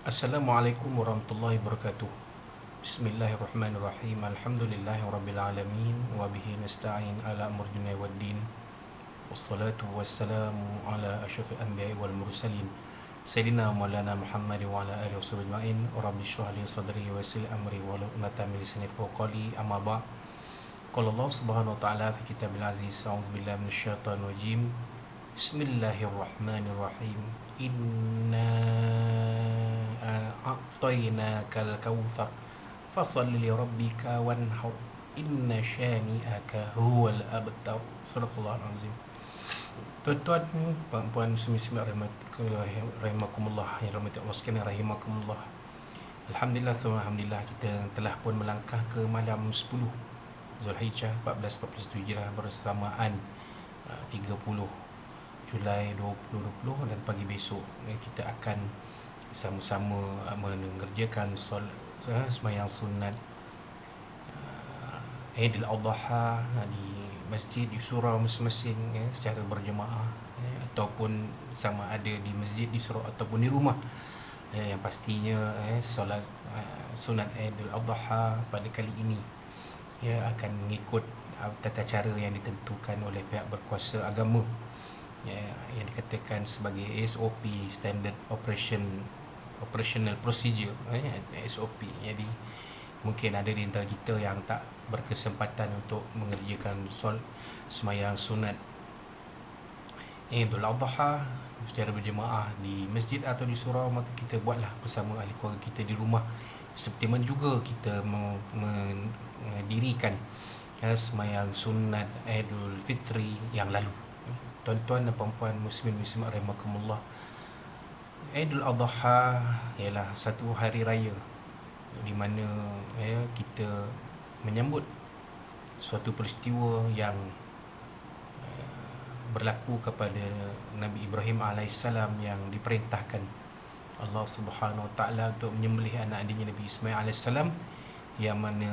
Assalamualaikum warahmatullahi wabarakatuh. Bismillahirrahmanirrahim. Alhamdulillahirabbil alamin wa bihi nasta'in ala amri dunya waddin. Wassalatu wassalamu ala asyrafil anbiya'i wal mursalin. Sayyidina Maulana Muhammad wa ala alihi washabbihi ajma'in. Rabbi shrah li sadri wa yassir li amri wa hlul 'uqdatam min lisani yafqahu qawli. Amma ba'd. Qala Allah Subhanahu wa ta'ala fi kitabil aziz. A'udzu billahi minasyaitonir rajim. Bismillahirrahmanirrahim. Inna a'tainakal kautsar fashalli li rabbika wanhar inna syani'aka huwal abtar. Sadaqallahul azim. Tuan-tuan, puan-puan muslim-muslimat rahimakumullah, yang rahmati Allah sekalian rahimakumullah. Alhamdulillah, alhamdulillah, kita telah pun melangkah ke malam 10 Zulhijjah 1441 Hijrah bersamaan 30 Julai 2020, dan pagi besok kita akan sama-sama mengerjakan sembahyang sunat Aidil Adha di masjid, di surau masing-masing secara berjemaah, ataupun sama ada di masjid, di surau ataupun di rumah. Yang pastinya solat sunat Aidil Adha pada kali ini akan mengikut tata cara yang ditentukan oleh pihak berkuasa agama, yang dikatakan sebagai SOP, Standard Operational Procedure, SOP. Jadi mungkin ada di antara kita yang tak berkesempatan untuk mengerjakan sembahyang sunat Idul Adha secara berjemaah di masjid atau di surau, maka kita buatlah bersama ahli keluarga kita di rumah. Seperti mana juga kita mendirikan sembahyang sunat Idul Fitri yang lalu. Tuan-tuan dan puan-puan muslimin-muslimat rahimakumullah, Aidil Adha ialah satu hari raya di mana kita menyambut suatu peristiwa yang berlaku kepada Nabi Ibrahim AS, yang diperintahkan Allah Subhanahu Wa Taala untuk menyembelih anak adiknya Nabi Ismail AS, yang mana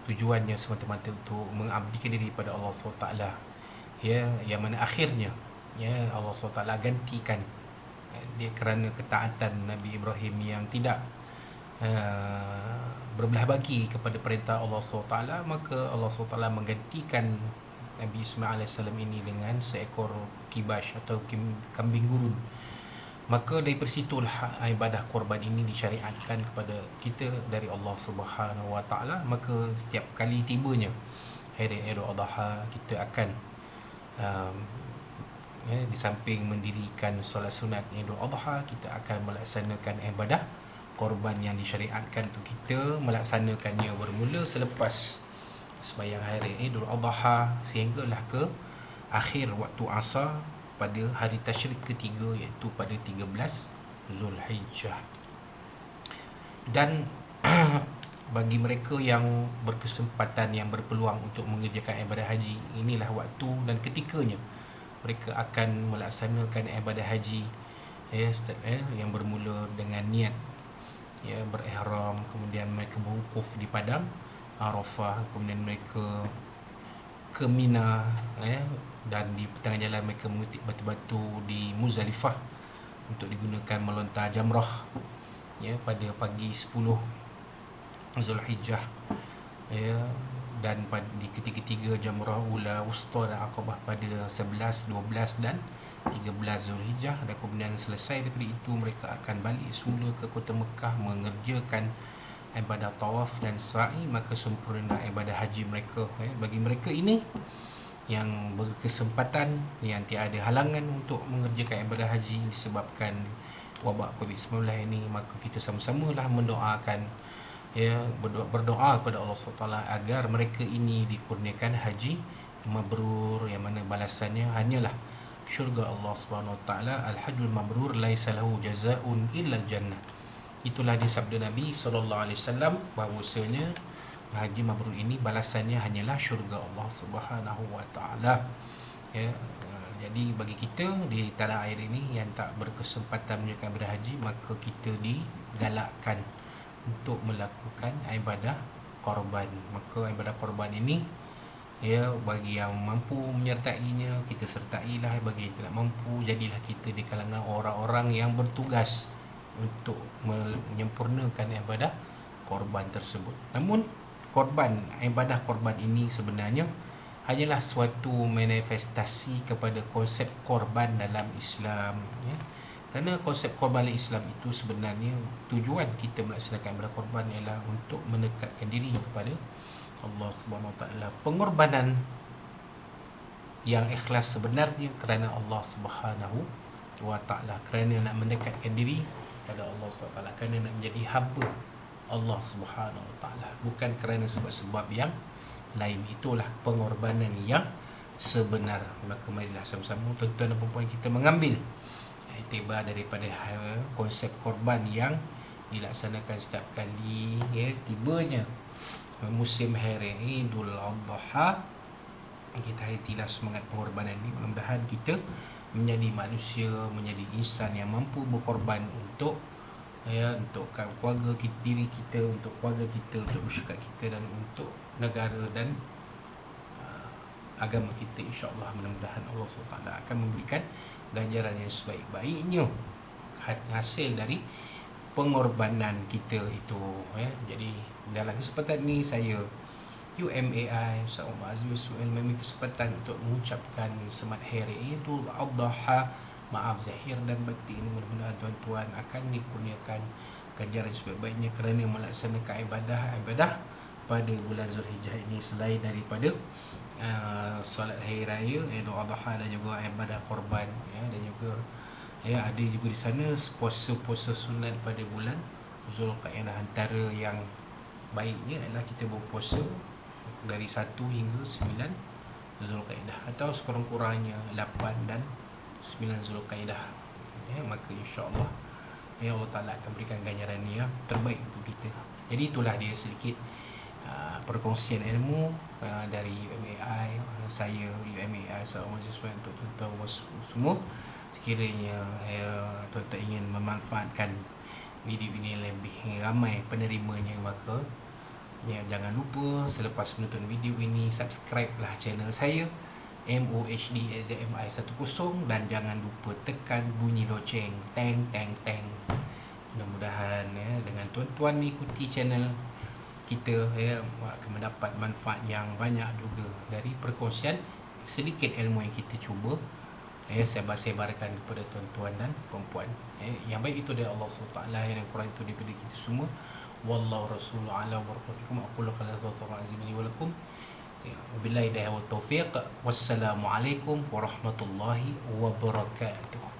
tujuannya semata-mata untuk mengabdikan diri pada Allah SWT, yang mana akhirnya Allah SWT gantikan dia kerana ketaatan Nabi Ibrahim yang tidak berbelah bagi kepada perintah Allah SWT, maka Allah SWT menggantikan Nabi Ismail AS ini dengan seekor kibash atau kambing gurun. Maka dari persitulah ibadah korban ini disyariatkan kepada kita dari Allah Subhanahu Wa Taala. Maka setiap kali tibanya hari Aidil Adha, kita akan di samping mendirikan solat sunat Idul Adha, kita akan melaksanakan ibadah korban yang disyariatkan untuk kita melaksanakannya bermula selepas sembahyang hari Idul Adha sehinggalah ke akhir waktu asar pada hari tasyrik ketiga, iaitu pada 13 Zulhijjah. Dan bagi mereka yang berkesempatan, yang berpeluang untuk mengerjakan ibadah haji, inilah waktu dan ketikanya mereka akan melaksanakan ibadah haji yang bermula dengan niat berihram, kemudian mereka berwukuf di padang Arafah, kemudian mereka ke Mina, dan di pertengahan jalan mereka memetik batu-batu di Muzdalifah untuk digunakan melontar jamrah pada pagi 10 Zulhijjah, dan di ketiga-tiga jamrah ula, wusta dan aqabah pada 11, 12 dan 13 Zulhijjah. Dan kemudian selesai daripada itu, mereka akan balik semula ke kota Mekah mengerjakan ibadah tawaf dan sa'i, maka sempurna ibadah haji mereka. Bagi mereka ini yang berkesempatan, yang tiada halangan untuk mengerjakan ibadah haji disebabkan wabak COVID-19 ini, maka kita sama-samalah mendoakan, berdoa kepada Allah SWT agar mereka ini dikurniakan haji mabrur, yang mana balasannya hanyalah syurga Allah SWT. Al-hajjul mabrur laisa lahu jazaa'un illa jannah. Itulah dia sabda Nabi SAW, bahawasanya haji mabrur ini balasannya hanyalah syurga Allah Subhanahu Wa Taala. Jadi bagi kita di tanah air ini yang tak berkesempatan menjalankan ibadah haji, maka kita digalakkan untuk melakukan ibadah korban. Maka ibadah korban ini bagi yang mampu menyertainya, kita sertailah. Bagi yang tidak mampu, jadilah kita di kalangan orang-orang yang bertugas untuk menyempurnakan ibadah korban tersebut. Namun ibadah korban ini sebenarnya hanyalah suatu manifestasi kepada konsep korban dalam Islam, ya. Kerana konsep korban dalam Islam itu sebenarnya tujuan kita melaksanakan ibadah korban ialah untuk mendekatkan diri kepada Allah Subhanahu Wa Taala. Pengorbanan yang ikhlas sebenarnya kerana Allah Subhanahu Wa Taala, kerana nak mendekatkan diri kepada Allah Subhanahu Wa Taala, kerana nak menjadi hamba Allah Subhanahu Wa Taala, bukan kerana sebab-sebab yang lain. Itulah pengorbanan yang sebenar. Maka marilah sama-sama tuan-tuan dan puan-puan kita mengambil iktibar daripada konsep korban yang dilaksanakan setiap kali, ya, tibanya musim hari Idul Adha. Kita haritilah semangat pengorbanan ini. Mudah-mudahan kita menjadi manusia, menjadi insan yang mampu berkorban untuk, ya, untuk keluarga kita, diri kita, untuk keluarga kita, untuk masyarakat kita, dan untuk negara dan agama kita. InsyaAllah, mudah-mudahan Allah SWT akan memberikan ganjaran yang sebaik-baiknya hasil dari pengorbanan kita itu, ya. Jadi dalam kesempatan ini saya UMAI Ustaz Omar Aziz mengambil kesempatan untuk mengucapkan selamat hari Idul Adha, maaf zahir dan batin. Mudah-mudahan tuan-tuan akan dikurniakan ganjaran sebaik-baiknya kerana melaksanakan ibadah pada bulan Zulhijjah ini, selain daripada solat hari raya Idul Adha dan juga ibadah korban, ya, dan juga, ya, ada juga di sana puasa sunat pada bulan Zulqa'dah. Antara yang baiknya adalah kita berpuasa dari 1 hingga 9 Zulqa'dah, atau sekurang-kurangnya 8 dan 9 Zulqa'dah, ya. Maka insya-Allah, ya, Allah Ta'ala akan berikan ganjaran yang terbaik untuk kita. Jadi itulah dia sedikit perkongsian ilmu dari UMAI, saya UMAI Ustaz Omar Aziz untuk tuan-tuan semua. Sekiranya tuan-tuan ingin memanfaatkan video ini lebih ramai penerimanya, maka, ya, jangan lupa selepas menonton video ini subscribe lah channel saya MOHD SDMI 10, dan jangan lupa tekan bunyi loceng teng teng teng. Mudah-mudahan, ya, dengan tuan-tuan ikuti channel kita, ya, akan mendapat manfaat yang banyak juga dari perkongsian sedikit ilmu yang kita cuba, ya, sebar-sebarkan kepada tuan-tuan dan perempuan, ya. Yang baik itu dari Allah SWT, yang kurang itu daripada kita semua. Wallahu rasuluhu ala wa barakatuh. Aqulu qala sallallahu alaihi wa lakum. Wabillahi taufiq. Wassalamualaikum warahmatullahi wabarakatuh.